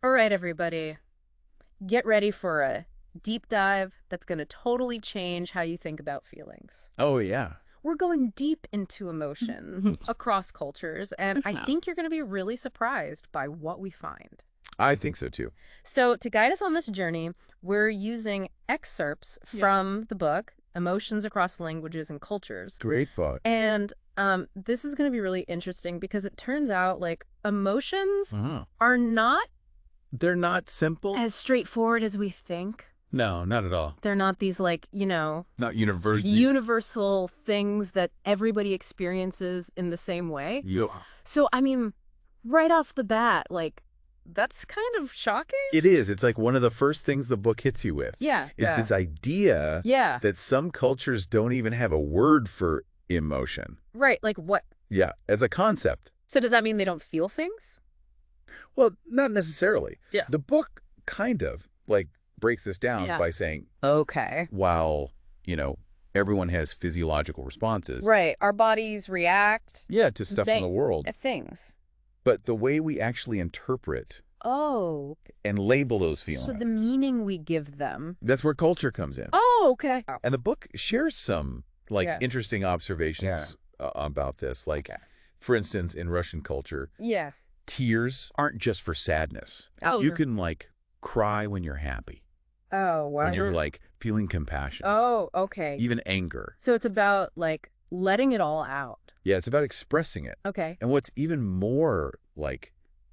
All right, everybody, get ready for a deep dive that's going to totally change how you think about feelings. Oh, yeah. We're going deep into emotions across cultures, and I think you're going to be really surprised by what we find. I think so too. So, to guide us on this journey, we're using excerpts from the book, Emotions Across Languages and Cultures. Great book. And this is going to be really interesting because it turns out, like, emotions Uh-huh. are not They're not simple? as straightforward as we think. No, not at all. They're not these, like, Not universal. universal things that everybody experiences in the same way. Yeah. So, I mean, right off the bat, like, that's kind of shocking. It is. It's like one of the first things the book hits you with. Yeah. Is this idea Yeah. that some cultures don't even have a word for emotion. Right. Like what? Yeah, as a concept. So does that mean they don't feel things? Well, not necessarily. Yeah. The book kind of like breaks this down by saying, Okay. while, everyone has physiological responses. Right. Our bodies react. Yeah, to stuff in the world. Things. But the way we actually interpret Oh. and label those feelings. So the meaning we give them. That's where culture comes in. Oh, okay. And the book shares some interesting observations about this. Like, for instance, in Russian culture, tears aren't just for sadness. Oh, you can cry when you're happy. Oh, wow. When you're feeling compassion. Oh, okay. Even anger. So it's about letting it all out. Yeah, it's about expressing it. Okay. And what's even more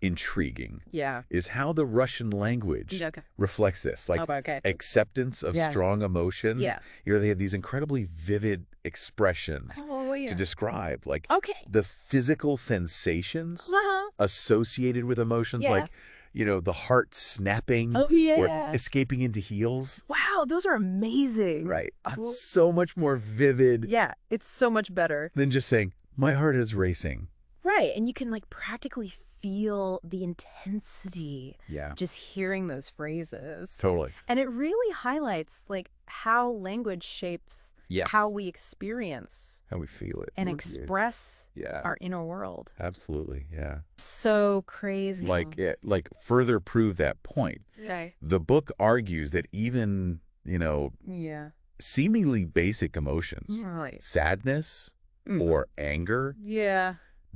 intriguing is how the Russian language reflects this. Acceptance of strong emotions. Yeah. They have these incredibly vivid expressions to describe the physical sensations associated with emotions, the heart snapping or escaping into heels. Wow, those are amazing. Right. So much more vivid. Yeah, it's so much better than just saying, my heart is racing. Right, and you can practically feel the intensity just hearing those phrases. Totally. And it really highlights how language shapes how we experience, how we feel it, and express our inner world. Absolutely, yeah. So crazy. Further prove that point. The book argues that even seemingly basic emotions, sadness or anger,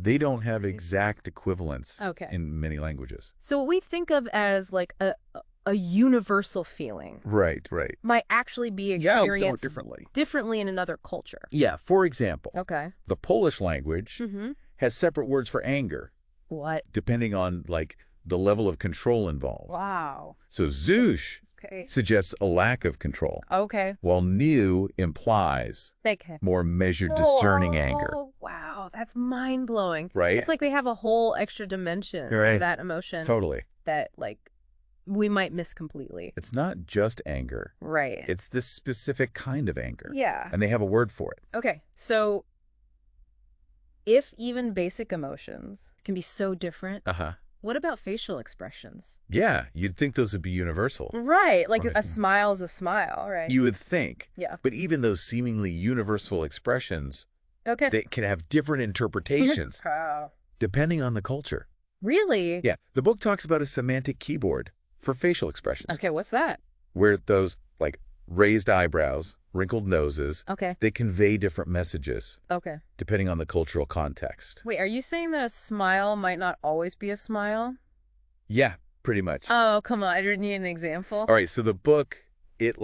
they don't have exact equivalents in many languages. So what we think of as a universal feeling, right, might actually be experienced differently in another culture. Yeah, for example, the Polish language has separate words for anger. What? Depending on the level of control involved. Wow. So Zush suggests a lack of control. Okay. While new implies more measured, discerning anger. Wow, that's mind-blowing. Right? It's like they have a whole extra dimension to that emotion. Totally. That we might miss completely. It's not just anger. Right. It's this specific kind of anger. Yeah. And they have a word for it. Okay, so if even basic emotions can be so different, what about facial expressions? Yeah, you'd think those would be universal. Right, a smile is a smile, right? You would think. Yeah. But even those seemingly universal expressions, they can have different interpretations depending on the culture. Really? Yeah. The book talks about a semantic keyboard for facial expressions. Okay, what's that? Where those raised eyebrows, wrinkled noses, Okay. they convey different messages. Okay. Depending on the cultural context. Wait, are you saying that a smile might not always be a smile? Yeah, pretty much. Oh, come on. I didn't need an example. All right, so the book, it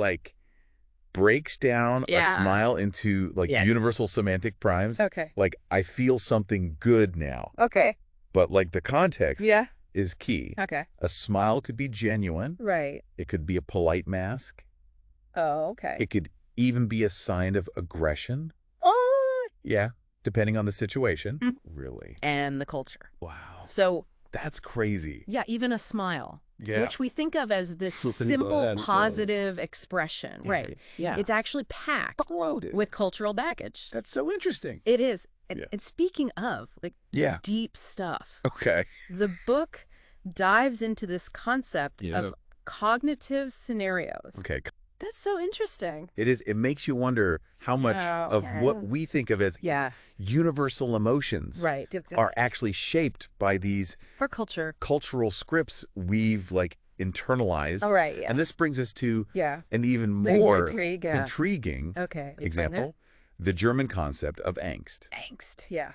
breaks down a smile into universal semantic primes. Okay. I feel something good now. Okay. But the context is key. Okay. A smile could be genuine. Right. It could be a polite mask. Oh, okay. It could even be a sign of aggression. Oh. Yeah, depending on the situation. Really. And the culture. Wow. So. That's crazy. Yeah, even a smile. Yeah. Which we think of as this simple, positive expression. Right. Yeah. It's actually packed with cultural baggage. That's so interesting. It is. And speaking of, deep stuff. Okay. The book dives into this concept of cognitive scenarios. Okay. That's so interesting. It is. It makes you wonder how much of what we think of as universal emotions are actually shaped by these cultural scripts we've like internalized. Oh, right, And this brings us to an even more intriguing example, the German concept of angst. Angst, yeah.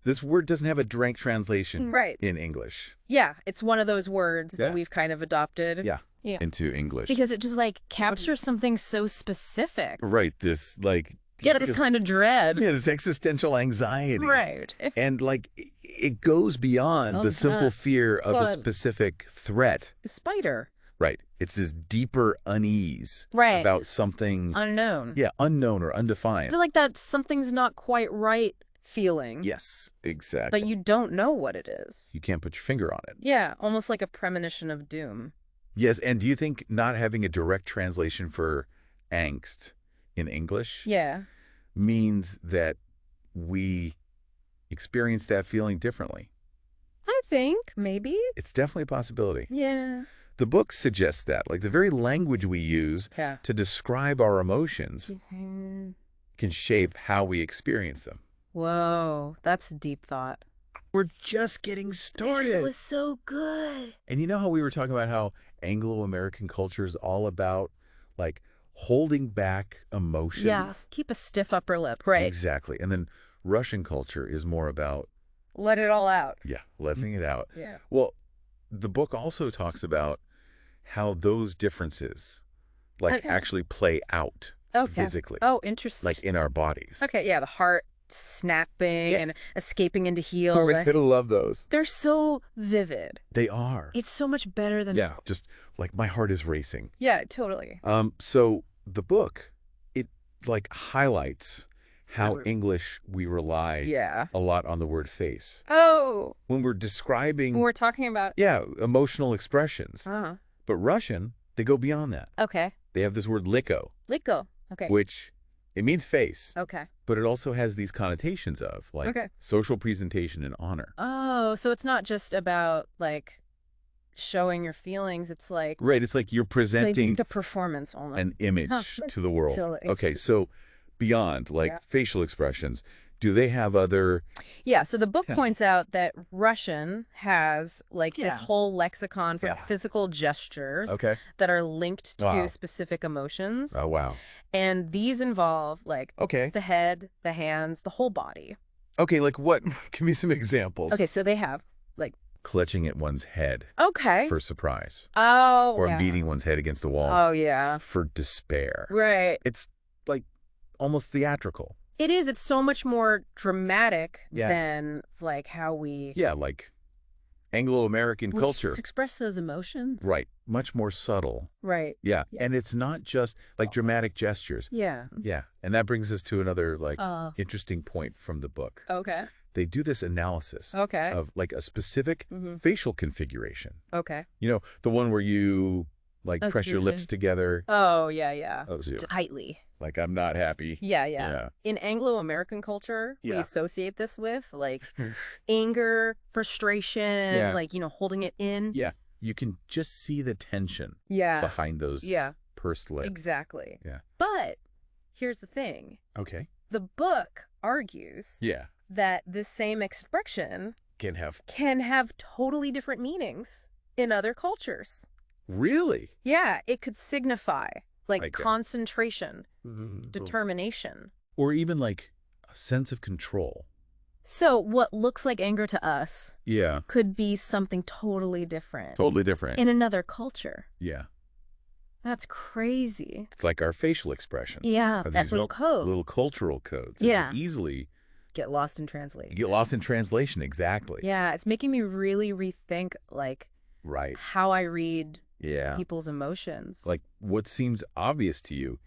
This word doesn't have a direct translation in English. Yeah, it's one of those words that we've kind of adopted. Into English. Because it just like captures something so specific. Right, this like... this kind of dread. Yeah, this existential anxiety. Right. And like, it goes beyond the simple fear of a specific threat. The spider. Right. It's this deeper unease about something... unknown. Yeah, unknown or undefined. I feel like that something's not quite right feeling. Yes, exactly. But you don't know what it is. You can't put your finger on it. Yeah, almost like a premonition of doom. Yes, and do you think not having a direct translation for angst in English means that we experience that feeling differently? I think, maybe. It's definitely a possibility. Yeah. The book suggests that, like the very language we use to describe our emotions can shape how we experience them. Whoa, that's a deep thought. We're just getting started. It was so good. And you know how we were talking about how Anglo-American culture is all about like holding back emotions? Yeah, keep a stiff upper lip. Right. Exactly. And then Russian culture is more about... let it all out. Yeah, letting it out. Yeah. Well, the book also talks about how those differences like actually play out physically. Oh, interesting. Like in our bodies. Okay, yeah, the heart snapping and escaping into heel. I always love those. They're so vivid. They are. It's so much better than... Yeah, just like my heart is racing. Yeah, totally. So the book, it like highlights how English we rely a lot on the word face. Oh. When we're describing... when we're talking about... yeah, emotional expressions. But Russian, they go beyond that. Okay. They have this word liko. Liko. Okay. Which... it means face. Okay. But it also has these connotations of like social presentation and honor. Oh, so it's not just about like showing your feelings. It's like... right. It's like you're presenting the performance only. An image to the world. Okay. So beyond like facial expressions, do they have other... yeah. So the book points out that Russian has like this whole lexicon for physical gestures that are linked to specific emotions. Oh, wow. And these involve like the head, the hands, the whole body. Okay, like what? Give me some examples. Okay, so they have like... clutching at one's head. Okay. For surprise. Oh, or beating one's head against a wall. Oh, yeah. For despair. Right. It's like almost theatrical. It is. It's so much more dramatic than like how we... yeah, like Anglo-American culture. express those emotions. Right. Much more subtle. Right. Yeah. And it's not just like dramatic gestures. Yeah. Yeah. And that brings us to another like interesting point from the book. Okay. They do this analysis of like a specific facial configuration. Okay. You know, the one where you like press your lips together. Oh, yeah, yeah. Oh, tightly. Like, I'm not happy. Yeah. In Anglo-American culture, we associate this with like anger, frustration, like, you know, holding it in. Yeah. You can just see the tension behind those pursed lips. Exactly. Yeah. But here's the thing. Okay. The book argues that this same expression can have totally different meanings in other cultures. Really? Yeah. It could signify like concentration, determination. Or even like a sense of control. So what looks like anger to us could be something totally different. Totally different. In another culture. Yeah. That's crazy. It's like our facial expressions. Yeah, that's little codes. Little cultural codes. Yeah. Easily get lost in translation. Get lost in translation, exactly. Yeah, it's making me really rethink like how I read people's emotions. Like what seems obvious to you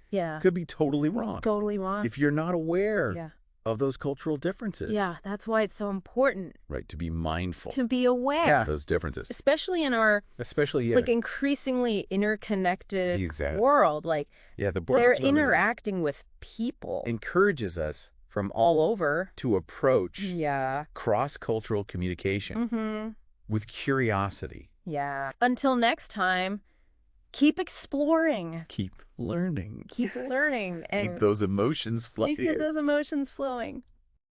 could be totally wrong. Totally wrong. If you're not aware of those cultural differences. Yeah, that's why it's so important. Right, to be mindful. To be aware. Of those differences. Especially in our like increasingly interconnected world. Like they're interacting with people. Encourages us from all over to approach cross-cultural communication with curiosity. Yeah. Until next time, keep exploring. Keep learning. Keep learning. And keep those emotions flowing. Keep those emotions flowing.